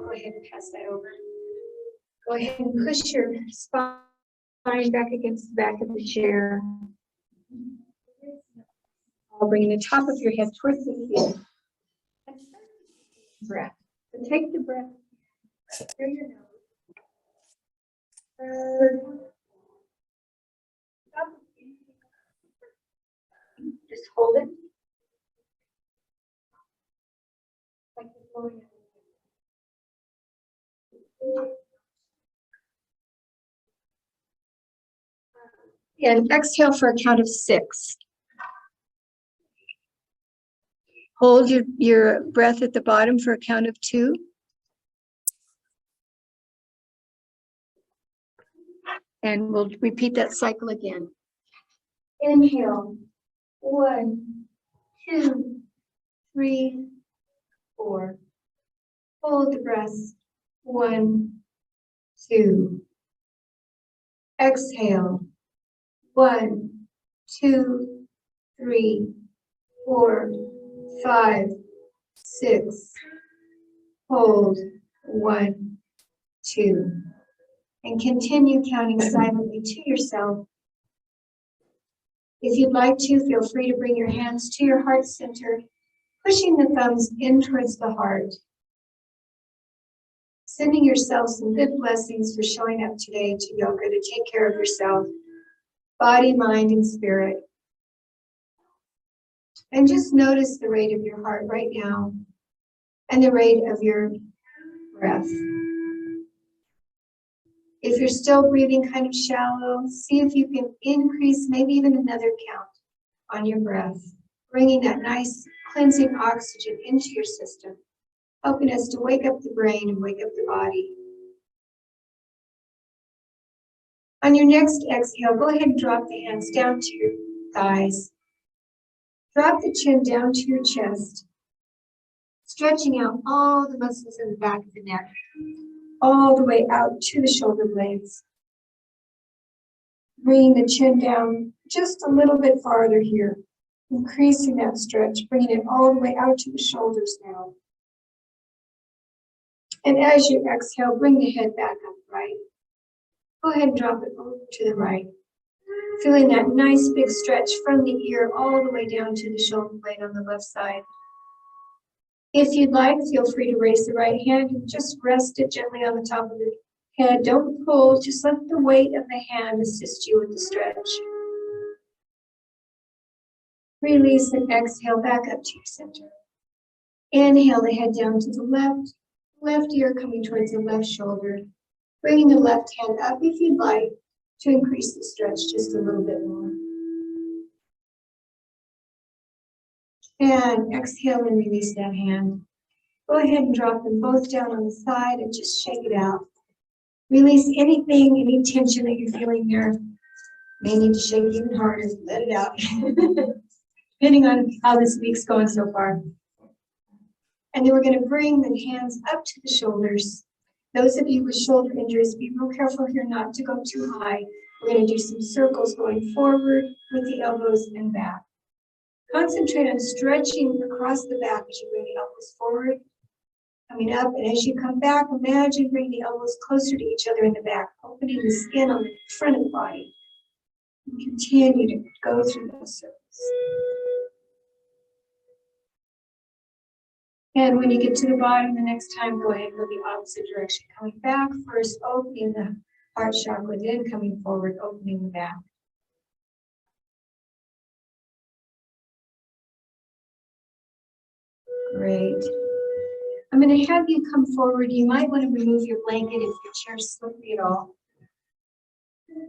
I'll go ahead and pass that over. Go ahead and push your spine back against the back of the chair. I'll bring the top of your head towards the feet. Breath. So take the breath through your nose. Just hold it. Like you're blowing it. And exhale for a count of 6. Hold your breath at the bottom for a count of 2. And we'll repeat that cycle again. Inhale. 1, 2, 3, 4. Hold the breath. 1, 2. Exhale. 1, 2, 3, 4, 5, 6. Hold. 1, 2. And continue counting silently to yourself. If you'd like to, feel free to bring your hands to your heart center, pushing the thumbs in towards the heart. Sending yourself some good blessings for showing up today to yoga to take care of yourself, body, mind, and spirit. And just notice the rate of your heart right now and the rate of your breath. If you're still breathing kind of shallow, see if you can increase maybe even another count on your breath, bringing that nice cleansing oxygen into your system, helping us to wake up the brain and wake up the body. On your next exhale, go ahead and drop the hands down to your thighs. Drop the chin down to your chest, stretching out all the muscles in the back of the neck, all the way out to the shoulder blades. Bringing the chin down just a little bit farther here, increasing that stretch, bringing it all the way out to the shoulders now. And as you exhale, bring the head back upright. Go ahead and drop it over to the right. Feeling that nice big stretch from the ear all the way down to the shoulder blade on the left side. If you'd like, feel free to raise the right hand and just rest it gently on the top of the head. Don't pull, just let the weight of the hand assist you with the stretch. Release and exhale back up to your center. Inhale the head down to the left ear coming towards the left shoulder. Bringing the left hand up if you'd like to increase the stretch just a little bit more. And exhale and release that hand. Go ahead and drop them both down on the side and just shake it out. Release anything, any tension that you're feeling there. May need to shake even harder, let it out. Depending on how this week's going so far. And then we're going to bring the hands up to the shoulders. Those of you with shoulder injuries, be real careful here not to go too high. We're going to do some circles going forward with the elbows and back. Concentrate on stretching across the back as you bring the elbows forward, coming up, and as you come back, imagine bringing the elbows closer to each other in the back, opening the skin on the front of the body. And continue to go through those circles. And when you get to the bottom the next time, go ahead and go the opposite direction. Coming back, first opening the heart chakra, then coming forward, opening the back. Great. I'm going to have you come forward. You might want to remove your blanket if your chair's slippery at all.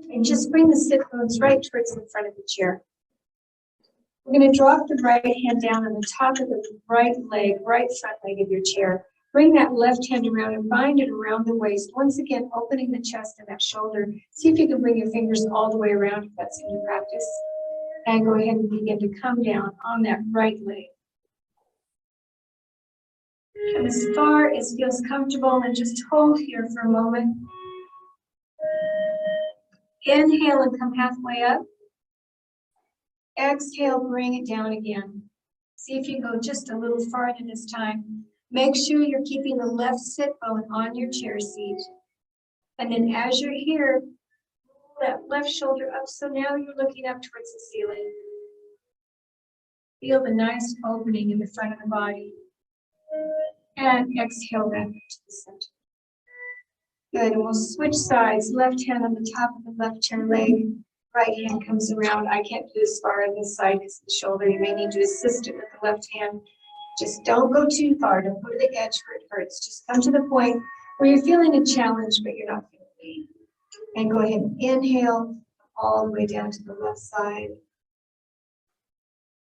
And just bring the sit bones right towards the front of the chair. We're going to drop the right hand down on the top of the right leg, right front leg of your chair. Bring that left hand around and bind it around the waist. Once again, opening the chest and that shoulder. See if you can bring your fingers all the way around if that's in your practice. And go ahead and begin to come down on that right leg. Come as far as feels comfortable and just hold here for a moment. Inhale and come halfway up. Exhale, bring it down again. See if you go just a little farther this time. Make sure you're keeping the left sit bone on your chair seat. And then as you're here, that left shoulder up, so now you're looking up towards the ceiling. Feel the nice opening in the front of the body. And exhale back to the center. Good, and we'll switch sides. Left hand on the top of the left chair leg. Right hand comes around. I can't do as far on this side because of the shoulder. You may need to assist it with the left hand. Just don't go too far. Don't go to the edge where it hurts. Just come to the point where you're feeling a challenge, but you're not feeling pain. And go ahead and inhale all the way down to the left side.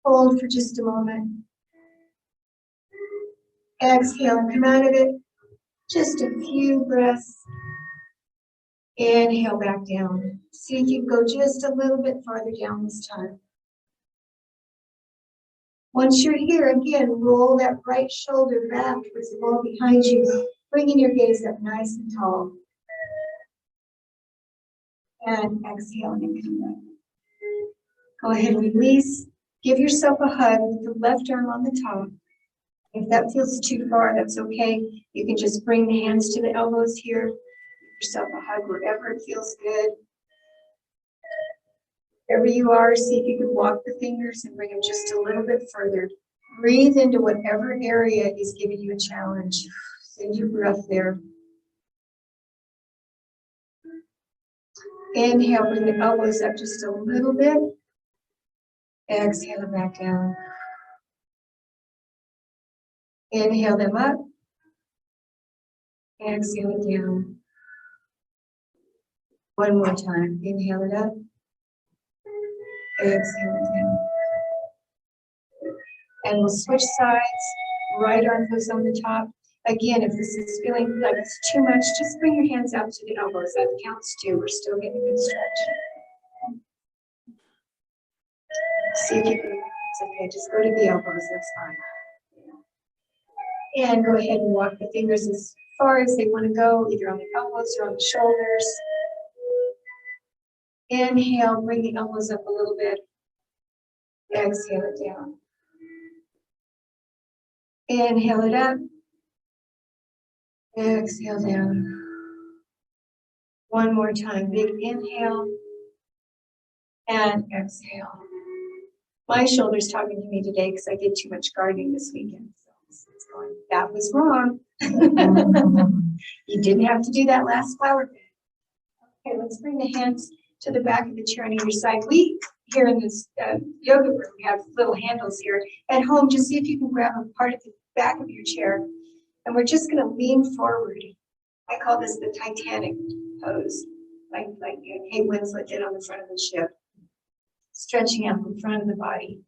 Hold for just a moment. Exhale and come out of it. Just a few breaths. Inhale back down. See if you can go just a little bit farther down this time. Once you're here, again, roll that right shoulder back towards the wall behind you, bringing your gaze up nice and tall. And exhale and come back. Go ahead and release. Give yourself a hug with the left arm on the top. If that feels too far, that's okay. You can just bring the hands to the elbows here. Give yourself a hug wherever it feels good. Wherever you are, see if you can walk the fingers and bring them just a little bit further. Breathe into whatever area is giving you a challenge. Send your breath there. Inhale, bring the elbows up just a little bit. Exhale back down. Inhale them up. Exhale it down. One more time. Inhale it up. Exhale it down. And we'll switch sides. Right arm goes on the top. Again, if this is feeling like it's too much, just bring your hands out to the elbows. That counts too. We're still getting a good stretch. See if you can, it's okay, just go to the elbows, that's fine. And go ahead and walk the fingers as far as they want to go, either on the elbows or on the shoulders. Inhale, bring the elbows up a little bit. Exhale it down. Inhale it up. Exhale down. One more time, big inhale. And exhale. My shoulder's talking to me today because I did too much gardening this weekend. So it's going, that was wrong. You didn't have to do that last flower bed. Okay, let's bring the hands to the back of the chair on either side. We, here in this yoga room, we have little handles here. At home, just see if you can grab a part of the back of your chair. And we're just going to lean forward. I call this the Titanic pose, like Kate Winslet did on the front of the ship. Stretching out the front of the body.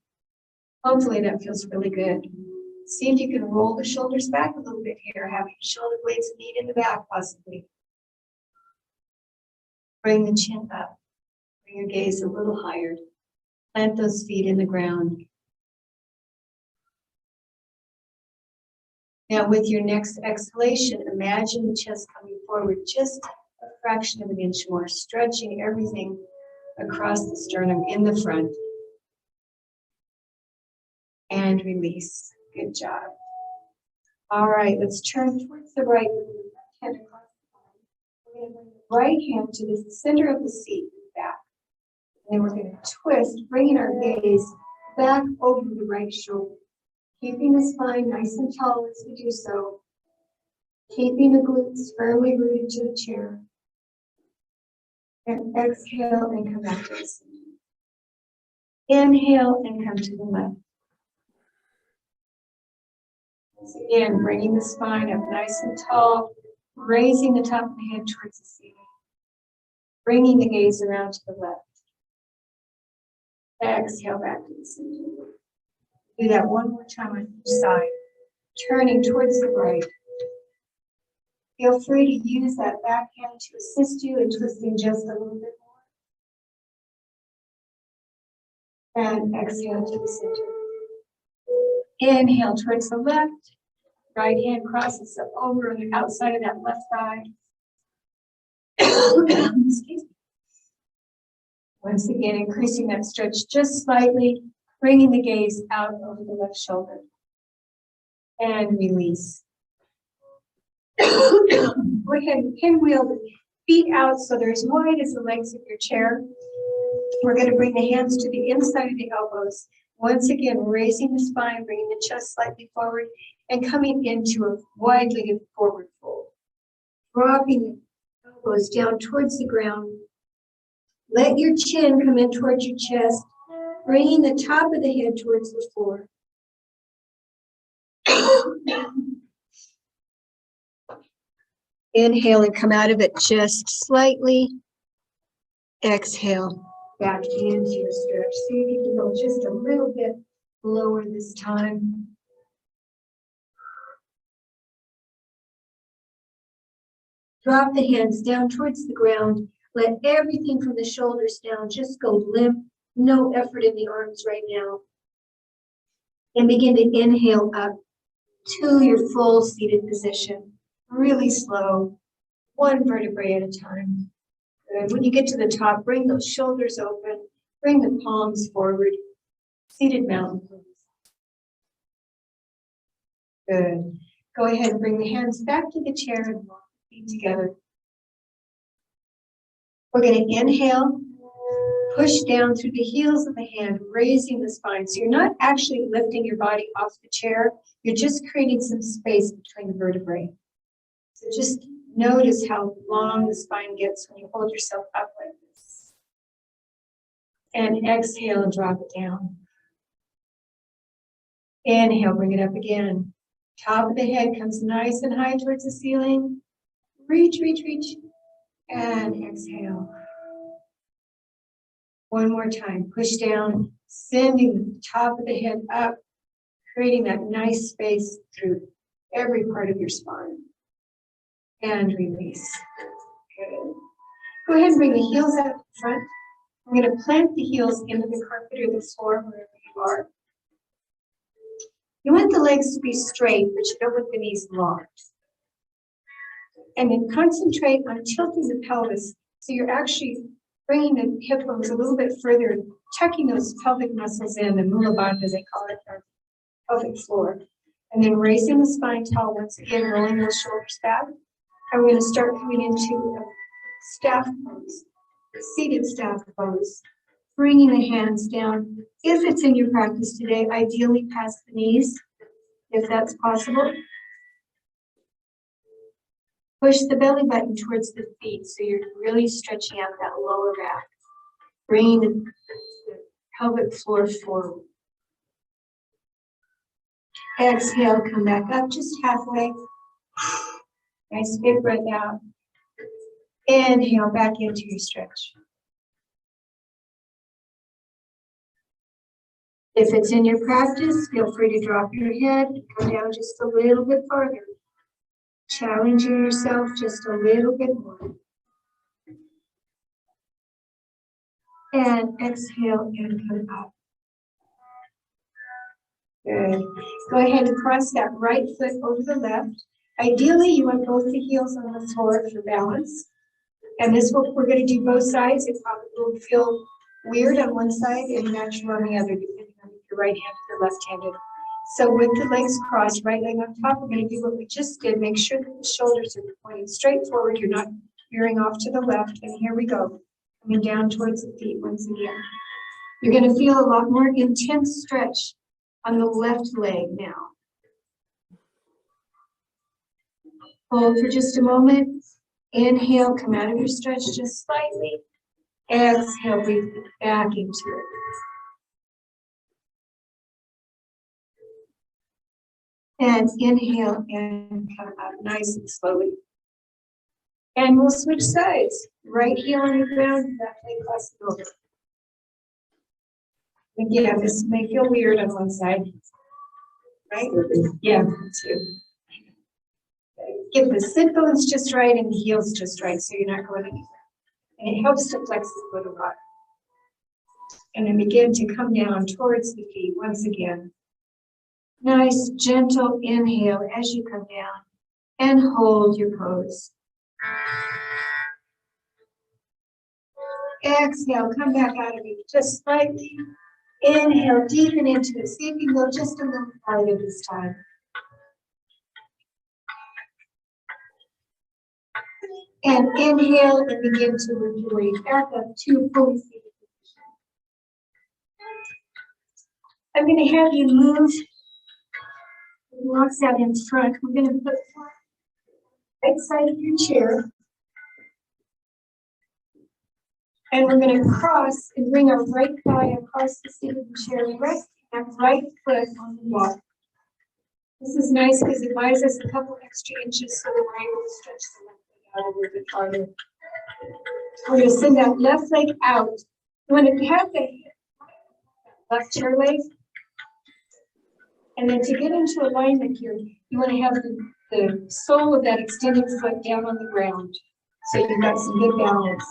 Hopefully that feels really good. See if you can roll the shoulders back a little bit here, having your shoulder blades meet in the back possibly. Bring the chin up. Bring your gaze a little higher. Plant those feet in the ground. Now with your next exhalation, imagine the chest coming forward just a fraction of an inch more, stretching everything across the sternum in the front. And release. Good job. All right, let's turn towards the right with the left hand across the body. We're going to bring the right hand to the center of the seat, back. And then we're going to twist, bringing our gaze back over the right shoulder. Keeping the spine nice and tall as we do so. Keeping the glutes firmly rooted to the chair. And exhale and come back to the center. Inhale and come to the left. Once again, bringing the spine up nice and tall, raising the top of the head towards the ceiling. Bringing the gaze around to the left. Exhale back to the center. Do that one more time on each side. Turning towards the right. Feel free to use that back hand to assist you in twisting just a little bit more. And exhale to the center. Inhale towards the left. Right hand crosses up over on the outside of that left thigh. Excuse me. Once again, increasing that stretch just slightly, bringing the gaze out over the left shoulder. and release. Go ahead and pinwheel the feet out so they're as wide as the legs of your chair. We're going to bring the hands to the inside of the elbows. Once again, raising the spine, bringing the chest slightly forward, and coming into a wide-legged forward fold. Dropping the elbows down towards the ground. Let your chin come in towards your chest, bringing the top of the head towards the floor. Inhale and come out of it just slightly. Exhale back into your stretch. See if you can go just a little bit lower this time. Drop the hands down towards the ground. Let everything from the shoulders down just go limp. No effort in the arms right now. And begin to inhale up to your full seated position. Really slow, one vertebrae at a time. Good. When you get to the top, bring those shoulders open, bring the palms forward. Seated mountain pose. Good. Go ahead and bring the hands back to the chair and walk the feet together. We're going to inhale, push down through the heels of the hand, raising the spine. So you're not actually lifting your body off the chair, you're just creating some space between the vertebrae. So just notice how long the spine gets when you hold yourself up like this. And exhale and drop it down. Inhale, bring it up again. Top of the head comes nice and high towards the ceiling. Reach, reach, reach. And exhale. One more time. Push down, sending the top of the head up, creating that nice space through every part of your spine. And release. Good. Go ahead and bring the heels out front. I'm going to plant the heels into the carpet or the floor, wherever you are. You want the legs to be straight, but you don't want the knees locked. And then concentrate on tilting the pelvis. So you're actually bringing the hip bones a little bit further, tucking those pelvic muscles in, the mula bandha, they call it, our pelvic floor. And then raising the spine tall once again, rolling those shoulders back. And we're going to start coming into a staff pose, seated staff pose. Bringing the hands down. If it's in your practice today, ideally past the knees, if that's possible. Push the belly button towards the feet, so you're really stretching out that lower back. Bringing the pelvic floor forward. Exhale, come back up just halfway. Nice big breath out. Inhale back into your stretch. If it's in your practice, feel free to drop your head, go down just a little bit farther. Challenging yourself just a little bit more. And exhale and come up. Good. Go ahead and cross that right foot over the left. Ideally, you want both the heels on the floor for balance. And this will, we're going to do both sides. It probably will feel weird on one side and natural on the other, depending on if you're right-handed or left-handed. So with the legs crossed, right leg on top, we're going to do what we just did. Make sure that the shoulders are pointing straight forward. You're not veering off to the left. And here we go. Coming down towards the feet once again. You're going to feel a lot more intense stretch on the left leg now. Hold for just a moment. Inhale, come out of your stretch just slightly. Exhale, breathe back into it. And inhale and come out nice and slowly. And we'll switch sides. Right heel on the ground, left leg crossing over. Again, this may feel weird on one side. Right? Yeah, me too. Get the sit bones just right and the heels just right, so you're not going anywhere. And it helps to flex the foot a lot. And then begin to come down towards the feet once again. Nice, gentle inhale as you come down and hold your pose. Exhale, come back out of it just slightly. Inhale, deepen into it. See if you can go just a little farther this time. And inhale and begin to lift your weight back up to fully seated position. I'm going to have you move the blocks out in front. We're going to put right side of your chair. And we're going to cross and bring our right thigh across the seat of the chair, resting that right foot on the block. This is nice because it buys us a couple extra inches so that we're able to stretch the left leg out a little bit farther. We're going to send that left leg out. You want to have the left chair leg. And then to get into alignment here, you want to have the sole of that extended foot down on the ground. So you've got some good balance.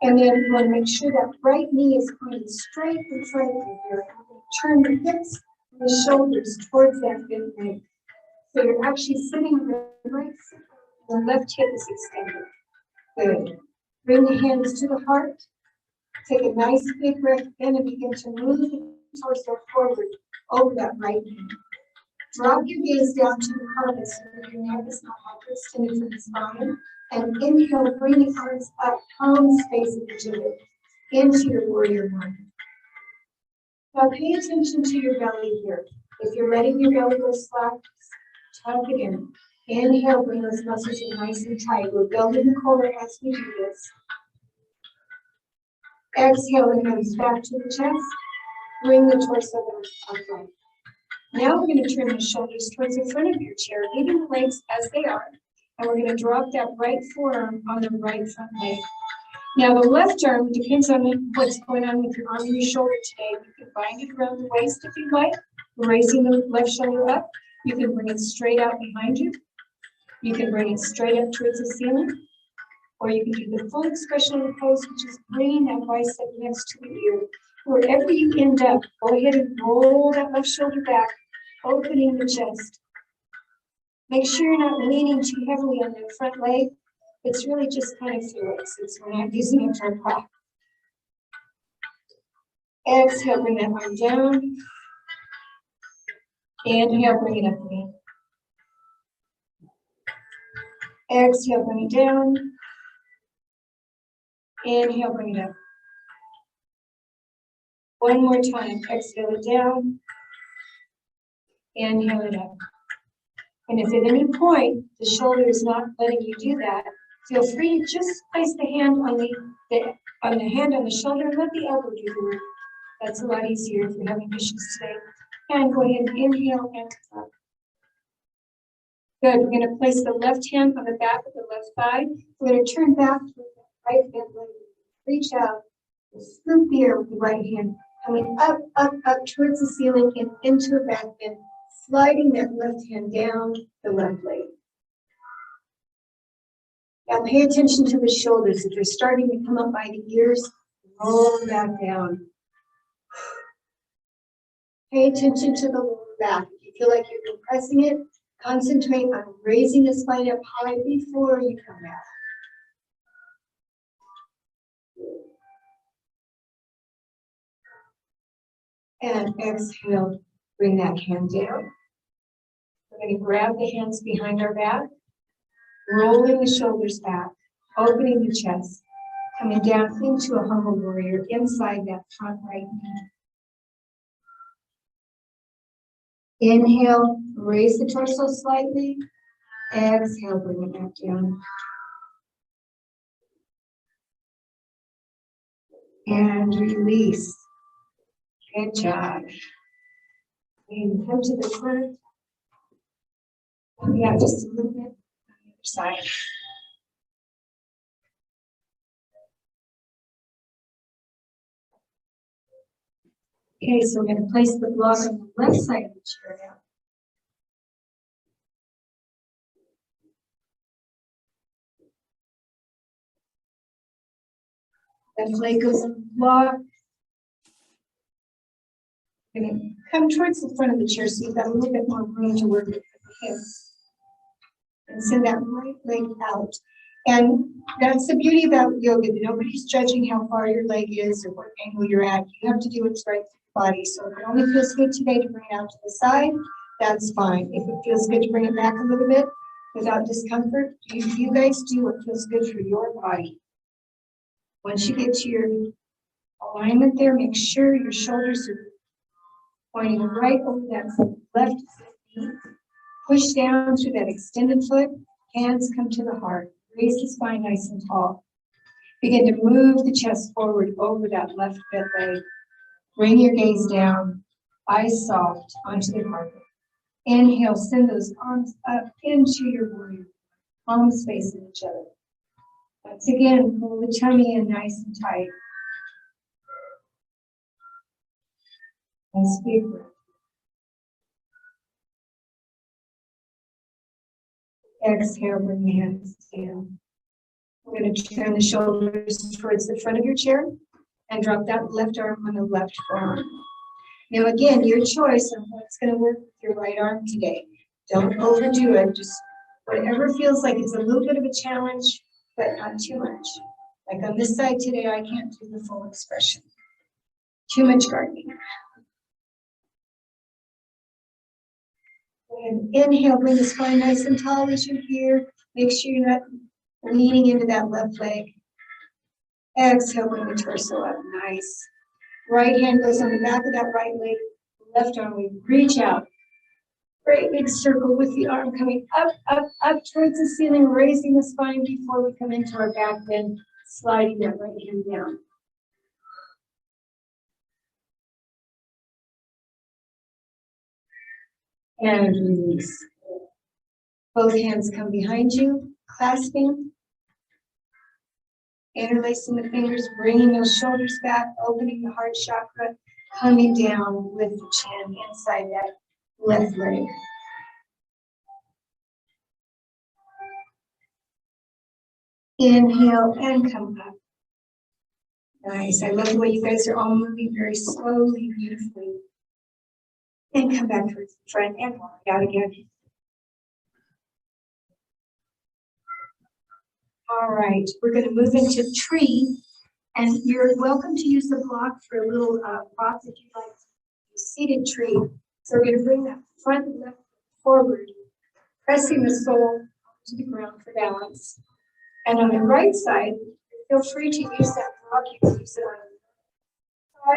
And then you want to make sure that right knee is pointed straight in front of you here. Turn the hips and the shoulders towards that bent leg. So you're actually sitting on the right foot, the left hip is extended. Good. Bring the hands to the heart. Take a nice big breath in and begin to move the torso forward over that right knee. Drop your gaze down to the pelvis so that your neck is not hyperextended from the spine. And inhale, bring the arms up, palms facing each other into your warrior one. Now pay attention to your belly here. If you're letting your belly go slack, tuck it in. Inhale, bring those muscles in nice and tight. We're building the core as we do this. Exhale, it comes back to the chest. Bring the torso down upright. Now we're going to turn the shoulders towards the front of your chair, leaving the legs as they are. And we're going to drop that right forearm on the right front leg. Now the left arm depends on what's going on with your arm and your shoulder today. You can bind it around the waist if you'd like, raising the left shoulder up. You can bring it straight out behind you. You can bring it straight up towards the ceiling. Or you can do the full expression of the pose, which is bringing that bicep next to the ear. Wherever you end up, go ahead and roll that left shoulder back, opening the chest. Make sure you're not leaning too heavily on the front leg. It's really just kind of fluid since we're not using it for a prop. Exhale, bring that arm down. Inhale, bring it up again. Exhale, bring it down. Inhale, bring it up. One more time. Exhale it down. Inhale it up. And if at any point the shoulder is not letting you do that, feel free to just place the hand on the hand on the shoulder and let the elbow do the work. That's a lot easier if you're having issues today. And go ahead and inhale and up. Good. We're going to place the left hand on the back of the left thigh. We're going to turn back to the right hand leg. Reach out and scoop the air with the right hand. Coming up, up, up towards the ceiling and into a back bend. Sliding that left hand down the left leg. Now pay attention to the shoulders. If they're starting to come up by the ears, roll them back down. Pay attention to the lower back. If you feel like you're compressing it, concentrate on raising the spine up high before you come back. And exhale, bring that hand down. We're going to grab the hands behind our back, rolling the shoulders back, opening the chest, coming down into a humble warrior inside that front right knee. Inhale, raise the torso slightly. Exhale, bring it back down. And release. Good job. And come to the front. Yeah, just a little bit on the other side. Okay, so we're going to place the block on the left side of the chair now. Left leg goes on the block. We're going to come towards the front of the chair so you've got a little bit more room to work with the hips. And send that right leg out. And that's the beauty about yoga. Nobody's judging how far your leg is or what angle you're at. You have to do what's right for your body. So if it only feels good today to bring it out to the side, that's fine. If it feels good to bring it back a little bit, without discomfort. You guys do what feels good for your body. Once you get to your alignment there, make sure your shoulders are pointing right over that left knee. Push down through that extended foot. Hands come to the heart. Raise the spine nice and tall. Begin to move the chest forward over that left bent leg. Bring your gaze down, eyes soft onto the carpet. Inhale, send those arms up into your warrior. Palms facing each other. Once again, pull the tummy in nice and tight. Nice big breath. Exhale, bring the hands down. We're going to turn the shoulders towards the front of your chair and drop that left arm on the left forearm. Now again, your choice on what's going to work with your right arm today. Don't overdo it. Just whatever feels like it's a little bit of a challenge, but not too much. Like on this side today, I can't do the full expression. Too much gardening. And inhale, bring the spine nice and tall as you're here. Make sure you're not leaning into that left leg. Exhale, bring the torso up, nice. Right hand goes on the back of that right leg. Left arm, we reach out. Great big circle with the arm coming up, up, up towards the ceiling, raising the spine before we come into our back bend, sliding that right hand down. And release. Both hands come behind you, clasping. Interlacing the fingers, bringing those shoulders back, opening the heart chakra, coming down with the chin inside that left leg. Inhale and come up. Nice. I love the way you guys are all moving very slowly, beautifully. And come back towards the front and walk out again. All right, we're going to move into tree, and you're welcome to use the block for a little prop if you'd like. Seated tree. So we're going to bring that front leg forward, pressing the sole to the ground for balance. And on the right side, feel free to use that block. You can use it on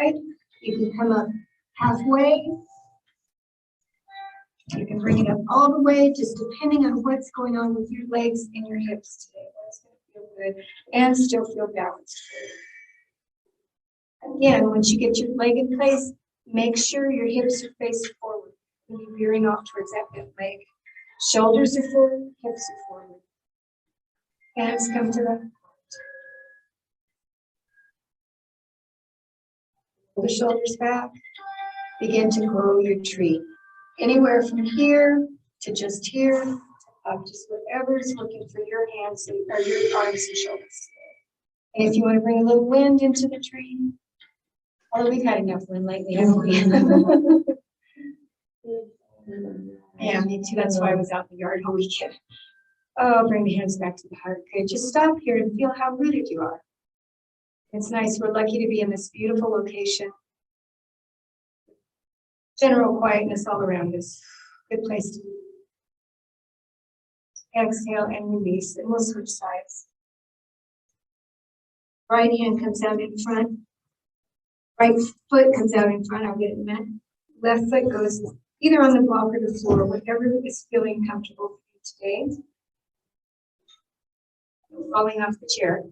the side. You can come up halfway. You can bring it up all the way, just depending on what's going on with your legs and your hips today. What's going to feel good and still feel balanced. Again, once you get your leg in place, make sure your hips are faced forward. You'll be veering off towards that bent leg. Shoulders are forward, hips are forward. Hands come to the heart. Pull the shoulders back. Begin to grow your tree. Anywhere from here to just here, just whatever is working for your hands or your arms and shoulders. And if you want to bring a little wind into the tree, although we've had enough wind lately, haven't we? Yeah, me too. That's why I was out in the yard all weekend. Oh, bring the hands back to the heart. Good. Just stop here and feel how rooted you are. It's nice. We're lucky to be in this beautiful location. General quietness all around us. Good place to be. Exhale and release, and we'll switch sides. Right hand comes out in front. Right foot comes out in front. I'll get it in a minute. Left foot goes either on the block or the floor, whatever is feeling comfortable for you today. Falling off the chair.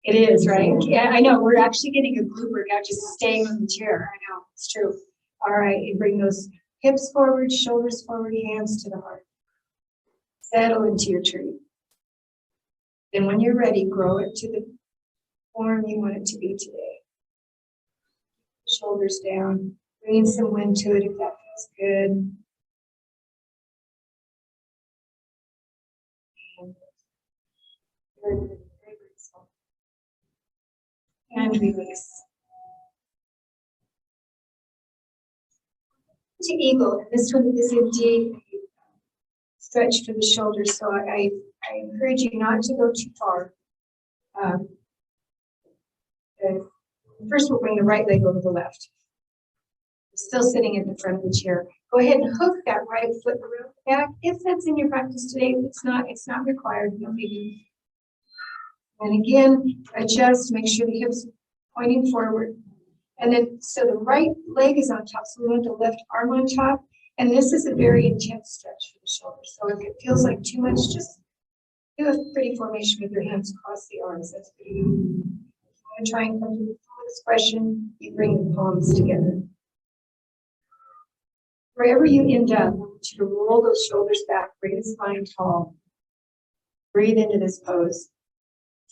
It is, right? Yeah, I know. We're actually getting a blooper now, just staying on the chair. I know, it's true. All right, you bring those hips forward, shoulders forward, hands to the heart. Settle into your tree. Then when you're ready, grow it to the form you want it to be today. Shoulders down, bringing some wind to it if that feels good. Very good. And release. To eagle. This one is indeed a stretch for the shoulders, so I encourage you not to go too far. First, we'll bring the right leg over the left. Still sitting at the front of the chair. Go ahead and hook that right foot around the back. If that's in your practice today, if it's not required, no biggie. And again, adjust, make sure the hips pointing forward. And then, so the right leg is on top, so we want the left arm on top. And this is a very intense stretch for the shoulder. So if it feels like too much, just do a pretty formation with your hands across the arms. That's pretty good. If you want to try and come to the full expression, you bring the palms together. Wherever you end up, I want you to roll those shoulders back, bring the spine tall. Breathe into this pose.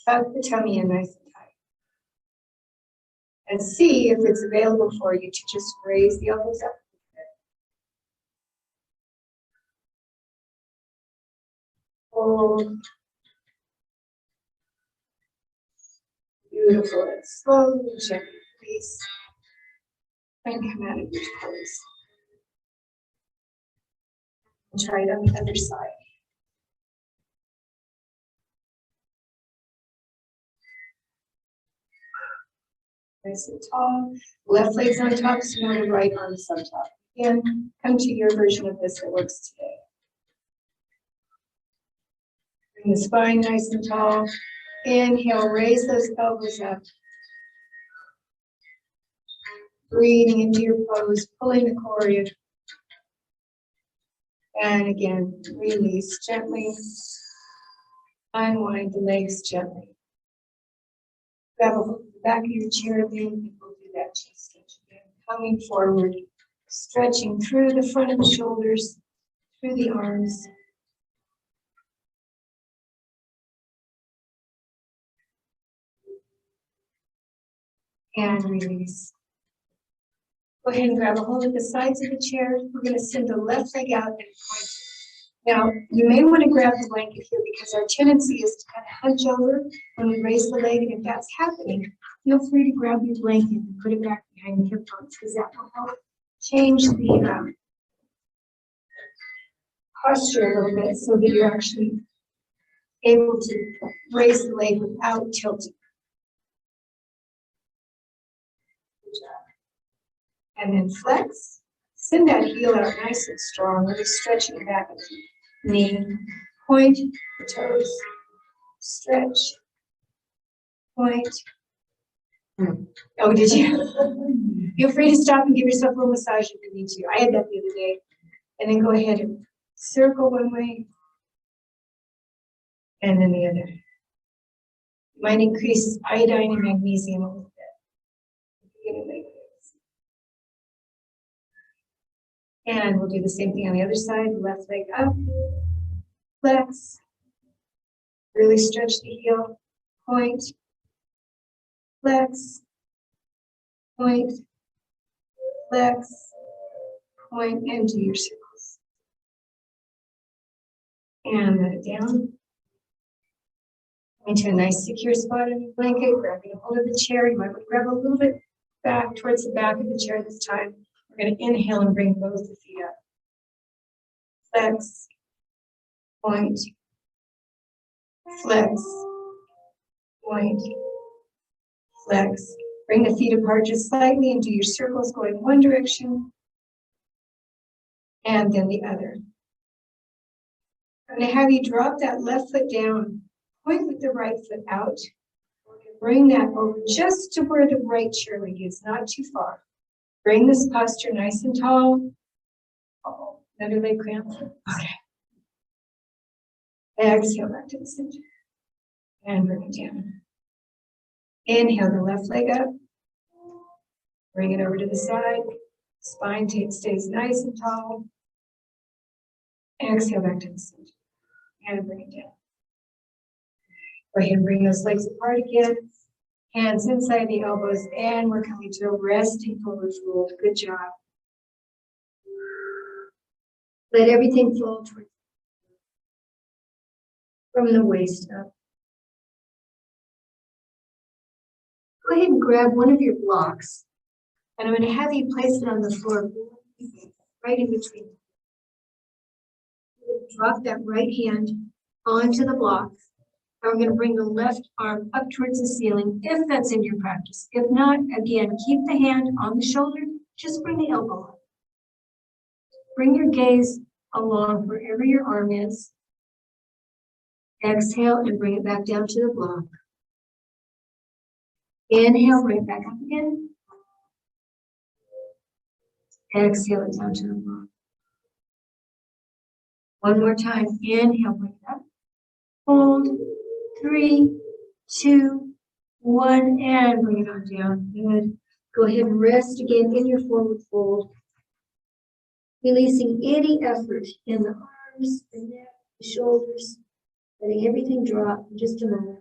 Tuck the tummy in nice and tight. And see if it's available for you to just raise the elbows up. Hold. Beautiful. And slowly and gently release. And come out of your pose. Try it on the other side. Nice and tall. Left leg's on top, so now the right arm's on top. Again, come to your version of this that works today. Bring the spine nice and tall. Inhale, raise those elbows up. Breathing into your pose, pulling the core in. And again, release gently. Unwind the legs gently. Grab a hold of the back of your chair again, and we'll do that chest stretch again. Coming forward, stretching through the front of the shoulders, through the arms. And release. Go ahead and grab a hold of the sides of the chair. We're going to send the left leg out and point it. Now, you may want to grab the blanket here because our tendency is to kind of hunch over when we raise the leg, and if that's happening, feel free to grab your blanket and put it back behind the hip bones because that will help change the posture a little bit so that you're actually able to raise the leg without tilting. Good job. And then flex. Send that heel out nice and strong. Really stretching the back of the knee. Point the toes. Stretch. Point. Oh, did you? Feel free to stop and give yourself a little massage if you need to. I had that the other day. And then go ahead and circle one way. And then the other. You might increase iodine and magnesium a little bit. And we'll do the same thing on the other side. Left leg up. Flex. Really stretch the heel. Point. Flex. Point. Flex. Point. And do your circles. And let it down. Into a nice secure spot in your blanket. Grabbing a hold of the chair. You might want to grab a little bit back towards the back of the chair this time. We're going to inhale and bring both the feet up. Flex. Point. Flex. Point. Flex. Bring the feet apart just slightly and do your circles going one direction and then the other. I'm going to have you drop that left foot down. Point with the right foot out. We're going to bring that over just to where the right chair leg is, not too far. Bring this posture nice and tall. Uh-oh, another leg cramp. Okay. Exhale back to the center. And bring it down. Inhale the left leg up. Bring it over to the side. Spine stays nice and tall. Exhale back to the center. And bring it down. Go ahead and bring those legs apart again. Hands inside the elbows, and we're coming to a resting forward fold. Good job. Let everything flow towards from the waist up. Go ahead and grab one of your blocks, and I'm going to have you place it on the floor right in between. Drop that right hand onto the block. And we're going to bring the left arm up towards the ceiling if that's in your practice. If not, again, keep the hand on the shoulder just bring the elbow up. Bring your gaze along wherever your arm is. Exhale and bring it back down to the block. Inhale, bring it back up again. Exhale it down to the block. One more time. Inhale, bring it up. Hold. 3, 2, 1, and bring it on down. Good. Go ahead and rest again in your forward fold. Releasing any effort in the arms, the neck, the shoulders. Letting everything drop in just a moment.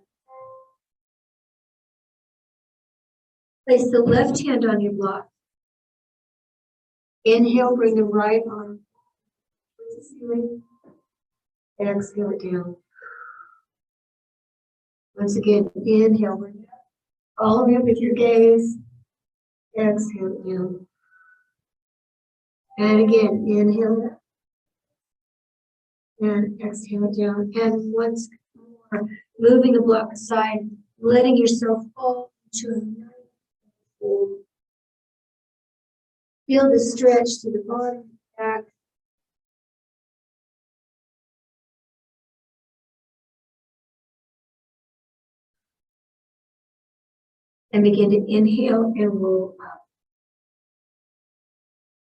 Place the left hand on your block. Inhale, bring the right arm towards the ceiling. Exhale it down. Once again, inhale, bring it up. All the way up with your gaze. Exhale it down. And again, inhale it. And exhale it down. And once more, moving the block aside, letting yourself fall into a nice fold. Feel the stretch to the bottom, back. And begin to inhale and roll up.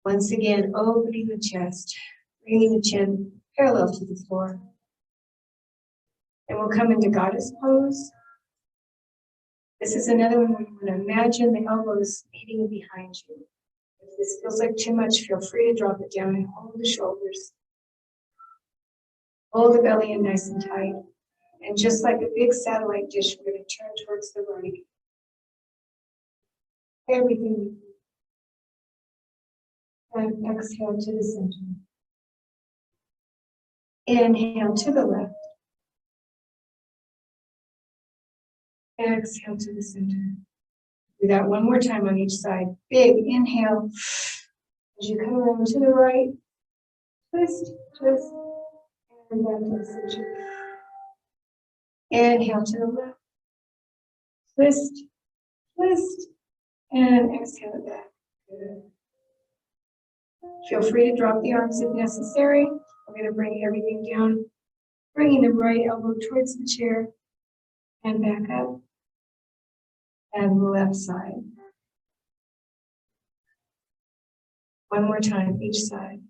Once again, opening the chest, bringing the chin parallel to the floor. And we'll come into goddess pose. This is another one where you want to imagine the elbows meeting behind you. If this feels like too much, feel free to drop it down and hold the shoulders. Hold the belly in nice and tight. And just like a big satellite dish, we're going to turn towards the right. Everything. And exhale to the center. Inhale to the left. Exhale to the center. Do that one more time on each side. Big inhale. As you come around to the right, twist, twist, and back to the center. Inhale to the left. Twist, twist, and exhale it back. Good. Feel free to drop the arms if necessary. We're going to bring everything down, bringing the right elbow towards the chair and back up. And the left side. One more time, each side.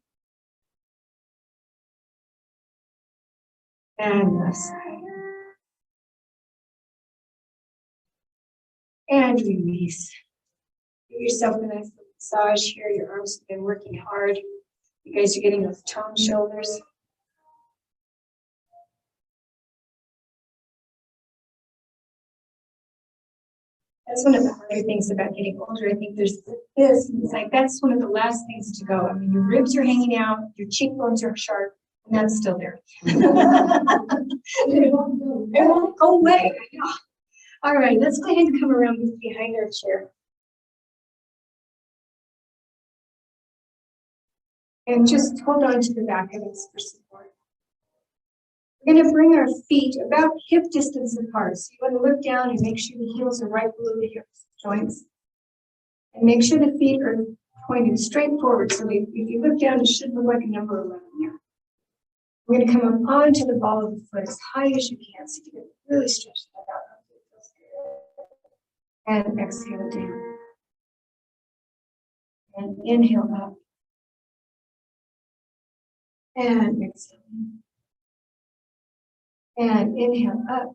And left side. And release. Give yourself a nice little massage here. Your arms have been working hard. You guys are getting those toned shoulders. That's one of the harder things about getting older. I think there's this. It's like that's one of the last things to go. I mean, your ribs are hanging out, your cheekbones are sharp, and that's still there. It won't go away. All right, let's go ahead and come around behind our chair. And just hold on to the back of this for support. We're going to bring our feet about hip distance apart. So you want to look down and make sure the heels are right below the hip joints. And make sure the feet are pointed straight forward. So if you look down, it should look like a number 11 there. We're going to come up onto the ball of the foot as high as you can. So you can really stretch that out. And exhale down. And inhale up. And exhale. And inhale up.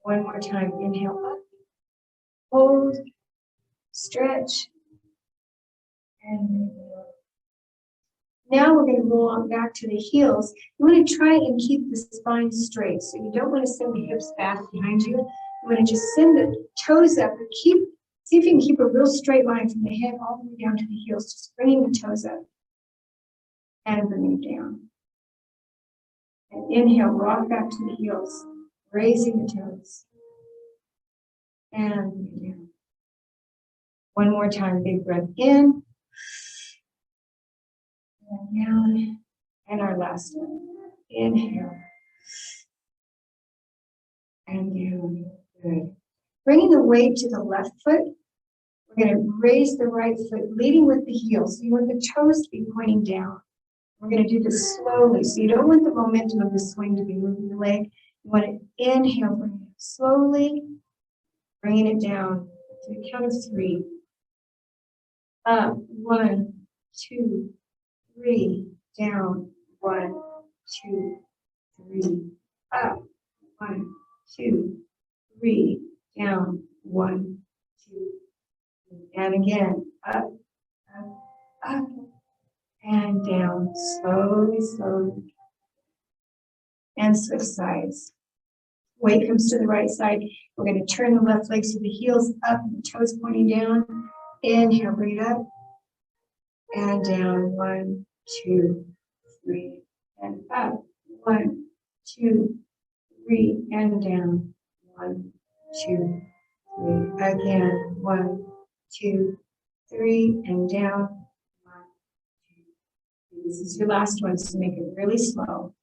One more time, inhale up. Hold, stretch, and inhale. Now we're going to roll on back to the heels. You want to try and keep the spine straight. So you don't want to send the hips back behind you. You want to just send the toes up and see if you can keep a real straight line from the head all the way down to the heels, just bringing the toes up. And bring it down. And inhale, rock back to the heels, raising the toes. And bring it down. One more time, big breath in. And down. And our last one. Inhale. And down. Good. Bringing the weight to the left foot, we're going to raise the right foot, leading with the heel. So you want the toes to be pointing down. We're going to do this slowly. So you don't want the momentum of the swing to be moving the leg. You want to inhale, bring it up slowly, bringing it down to the count of 3. Up, 1, 2, 3, down, 1, 2, 3, up, 1, 2, 3, down, 1, 2, 3. And again, up, up, up, and down, slowly, slowly. And switch sides. Weight comes to the right side. We're going to turn the left leg so the heel's up and the toes pointing down. Inhale, bring it up. And down, 1, 2, 3, and up. 1, 2, 3, and down. 1, 2, 3. Again, 1, 2, 3, and down. 1, 2, 3. This is your last one, so make it really slow.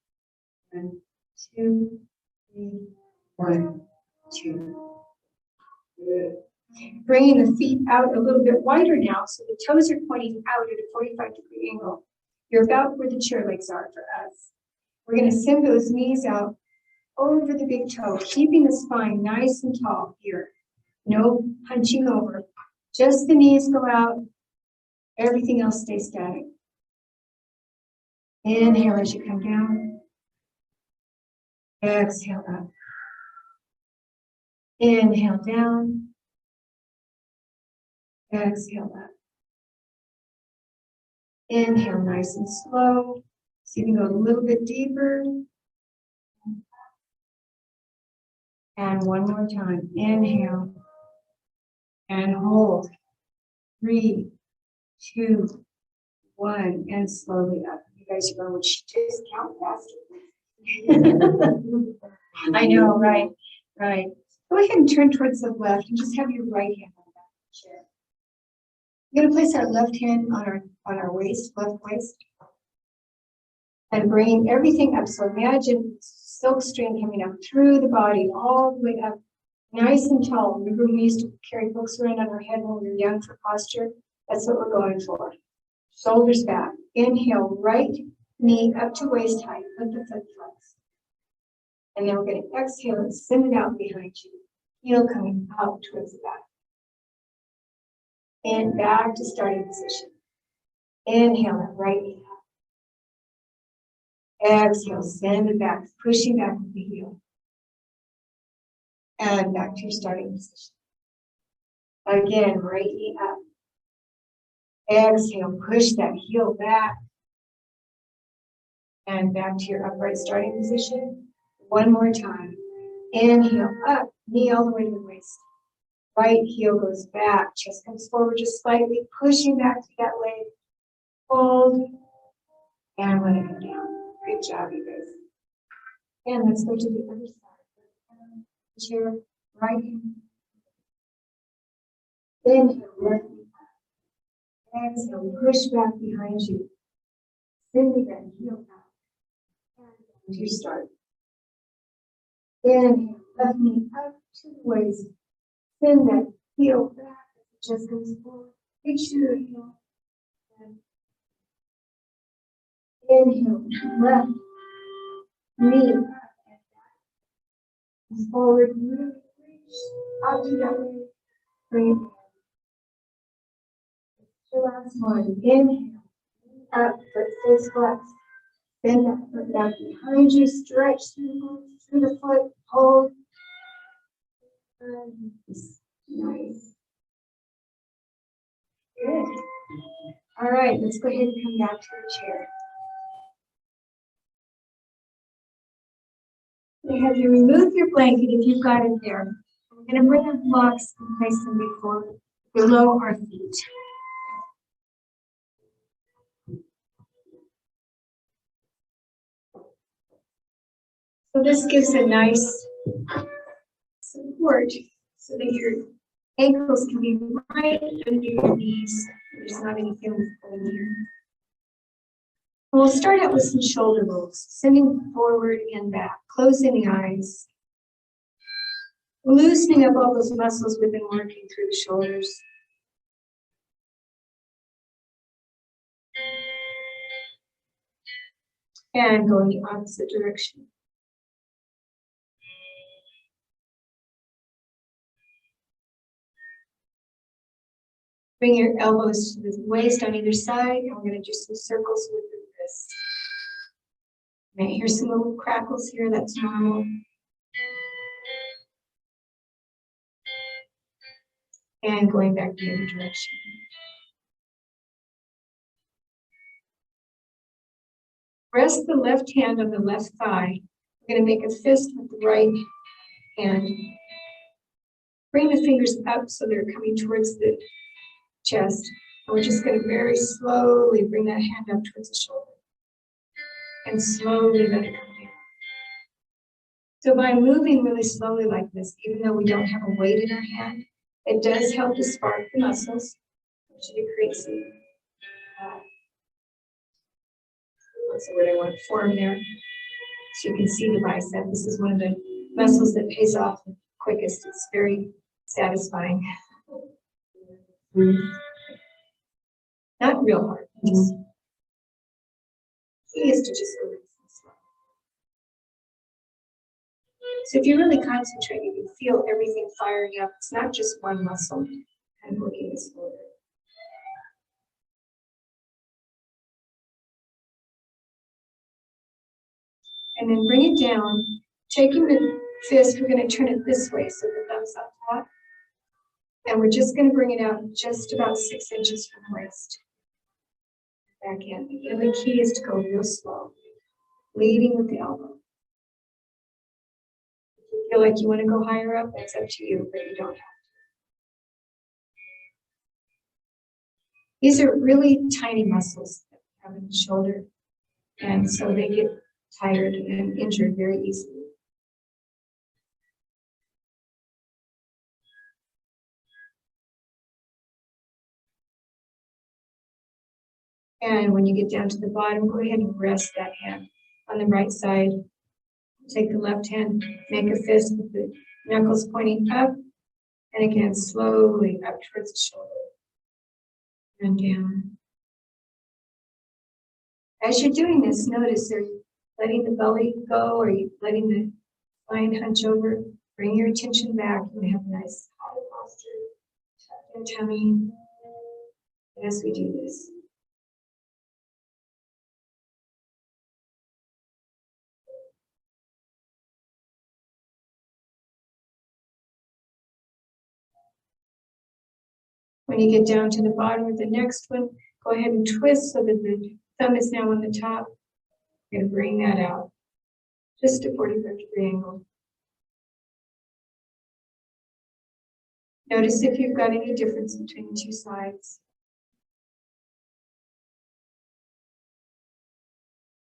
1, 2, 3, 1, 2. Good. Bringing the feet out a little bit wider now, so the toes are pointing out at a 45-degree angle. You're about where the chair legs are for us. We're going to send those knees out over the big toe, keeping the spine nice and tall here. No punching over. Just the knees go out. Everything else stays static. Inhale as you come down. Exhale up. Inhale down. Exhale up. Inhale nice and slow. So you can go a little bit deeper. And one more time. Inhale. And hold. 3, 2, 1. And slowly up. You guys are going to just count faster. I know, right, right. Go ahead and turn towards the left and just have your right hand on the back of the chair. We're going to place our left hand on our waist, left waist, and bringing everything up. So imagine silk string coming up through the body, all the way up, nice and tall. Remember, we used to carry books around on our head when we were young for posture. That's what we're going for. Shoulders back. Inhale, right knee up to waist height. Let the foot flex. And then we're going to exhale and send it out behind you. Heel coming out towards the back. And back to starting position. Inhale that right knee up. Exhale, send it back, pushing back with the heel. And back to your starting position. Again, right knee up. Exhale, push that heel back. And back to your upright starting position. One more time. Inhale, up, knee all the way to the waist. Right heel goes back, chest comes forward just slightly, pushing back to that leg. Hold, and let it go down. Good job, you guys. And let's go to the other side. Chair, right hand. Inhale, left knee up. Exhale, push back behind you. Sending that heel back. And you start. Inhale, left knee up to the waist. Send that heel back. Just goes forward. Picture your heel. Inhale, left knee up and back. Forward, really reach out to that way. Bring it down. The last one. Inhale, up, foot stays flexed. Bend that foot back behind you. Stretch through the foot. Hold. Nice. Good. All right, let's go ahead and come back to the chair. We have you remove your blanket if you've got it there. We're going to bring the blocks and place them below our feet. So this gives a nice support so that your ankles can be right under your knees. There's not any feelings pulling here. We'll start out with some shoulder rolls, sending forward and back, closing the eyes. Loosening up all those muscles we've been working through the shoulders. And go in the opposite direction. Bring your elbows to the waist on either side, and we're going to do some circles with the wrists. You may hear some little crackles here, that's normal. And going back the other direction. Rest the left hand on the left thigh. We're going to make a fist with the right hand. Bring the fingers up so they're coming towards the chest. And we're just going to very slowly bring that hand up towards the shoulder. And slowly let it come down. So by moving really slowly like this, even though we don't have a weight in our hand, it does help to spark the muscles, which to create some, what's the word I want, form there. So you can see the bicep. This is one of the muscles that pays off the quickest. It's very satisfying. Not real hard. Just, key is to just go slow. So if you really concentrate, you can feel everything firing up. It's not just one muscle kind of working this forward. And then bring it down. Taking the fist, we're going to turn it this way so the thumb's up top. And we're just going to bring it out just about 6 inches from the waist. Back in. And the key is to go real slow, leading with the elbow. If you feel like you want to go higher up, that's up to you, but you don't have to. These are really tiny muscles that we have in the shoulder, and so they get tired and injured very easily. And when you get down to the bottom, go ahead and rest that hand on the right side. Take the left hand, make a fist with the knuckles pointing up, and again, slowly up towards the shoulder and down. As you're doing this, notice, are you letting the belly go? Or are you letting the spine hunch over? Bring your attention back and have a nice high posture, tuck in tummy as we do this. When you get down to the bottom of the next one, go ahead and twist so that the thumb is now on the top. You're going to bring that out, just a 45-degree angle. Notice if you've got any difference between the two sides.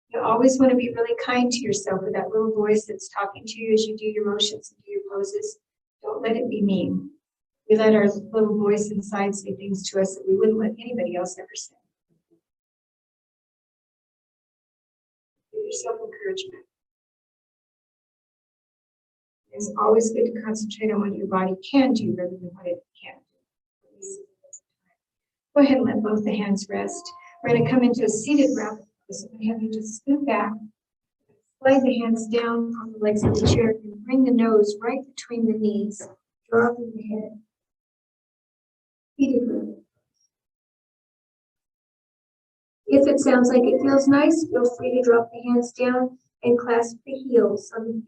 You always want to be really kind to yourself with that little voice that's talking to you as you do your motions and do your poses. Don't let it be mean. We let our little voice inside say things to us that we wouldn't let anybody else ever say. Give yourself encouragement. It's always good to concentrate on what your body can do rather than what it can't do. Go ahead and let both the hands rest. We're going to come into a seated round. So I'm going to have you just scoot back, slide the hands down on the legs of the chair, and bring the nose right between the knees, dropping the head. Seated round. If it sounds like it feels nice, feel free to drop the hands down and clasp the heels on the feet.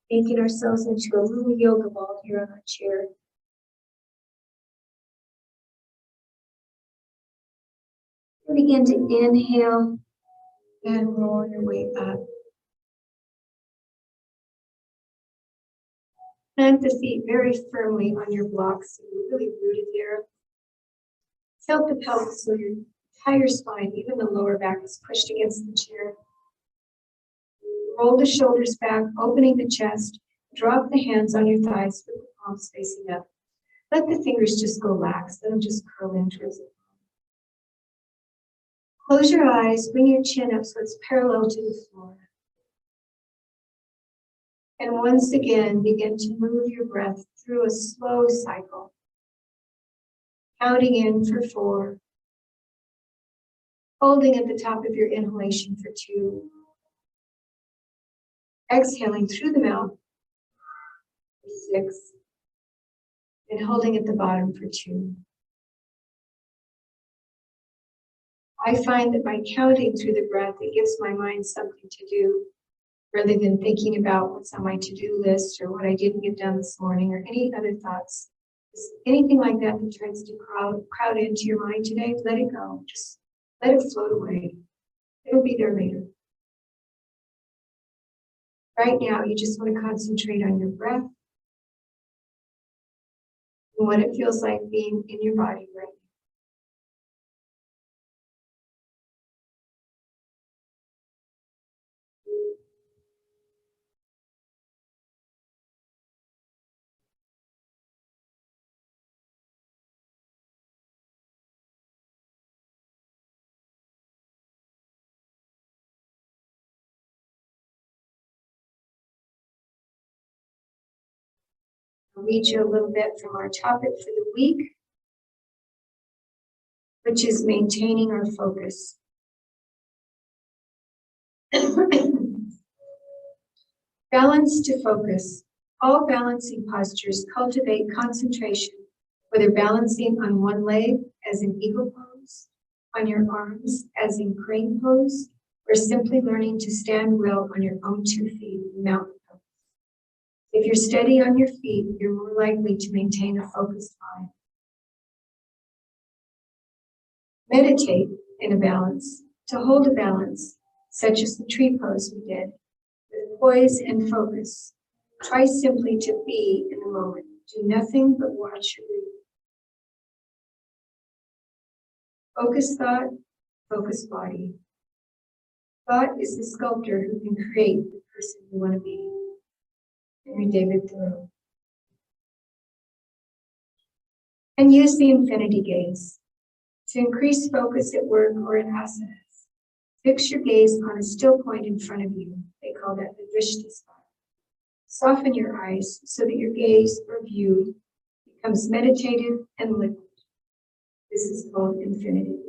Making ourselves into a little yoga ball here on our chair. And begin to inhale and roll your way up. Plant the feet very firmly on your blocks, so you're really rooted there. Tilt the pelvis so your entire spine, even the lower back, is pushed against the chair. Roll the shoulders back, opening the chest. Drop the hands on your thighs with the palms facing up. Let the fingers just go lax. Let them just curl in towards the palm. Close your eyes. Bring your chin up so it's parallel to the floor. And once again, begin to move your breath through a slow cycle. Counting in for 4. Holding at the top of your inhalation for 2. Exhaling through the mouth for 6. And holding at the bottom for 2. I find that by counting through the breath, it gives my mind something to do rather than thinking about what's on my to-do list or what I didn't get done this morning or any other thoughts. Anything like that that tries to crowd into your mind today, let it go. Just let it float away. It'll be there later. Right now, you just want to concentrate on your breath and what it feels like being in your body right now. I'll read you a little bit from our topic for the week, which is maintaining our focus. Balance to focus. All balancing postures cultivate concentration, whether balancing on one leg as in eagle pose, on your arms as in crane pose, or simply learning to stand well on your own 2 feet in mountain pose. If you're steady on your feet, you're more likely to maintain a focused mind. Meditate in a balance. To hold a balance, such as the tree pose we did, with poise and focus. Try simply to be in the moment. Do nothing but watch your breathing. Focus thought, focus body. Thought is the sculptor who can create the person you want to be. Henry David Thoreau. And use the infinity gaze. To increase focus at work or in asanas, fix your gaze on a still point in front of you. They call that the drishti spot. Soften your eyes so that your gaze or view becomes meditative and liquid. This is called infinity gaze.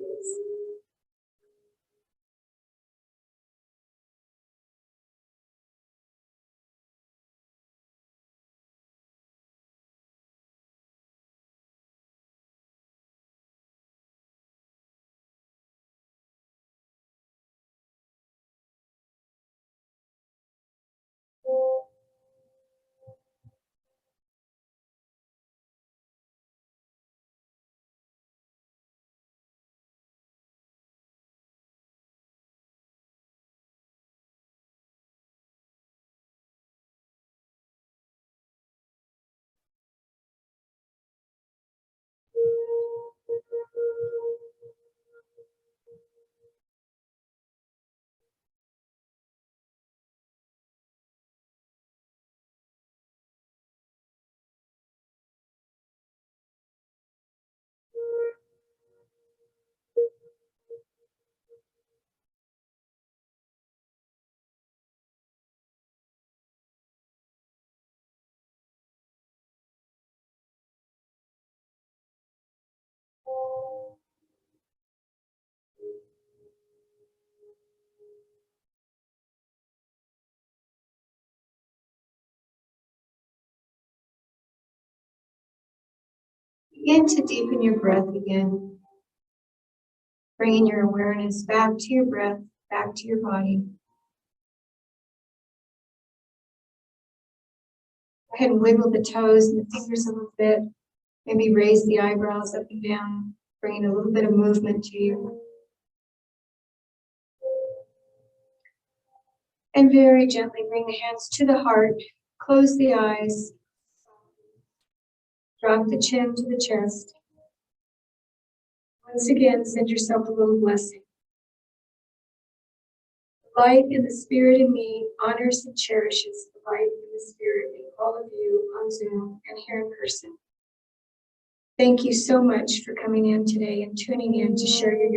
Begin to deepen your breath again, bringing your awareness back to your breath, back to your body. Go ahead and wiggle the toes and the fingers a little bit. Maybe raise the eyebrows up and down, bringing a little bit of movement to you. And very gently bring the hands to the heart, close the eyes, drop the chin to the chest. Once again, send yourself a little blessing. The light in the spirit in me honors and cherishes the light in the spirit in all of you on Zoom and here in person. Thank you so much for coming in today and tuning in to share your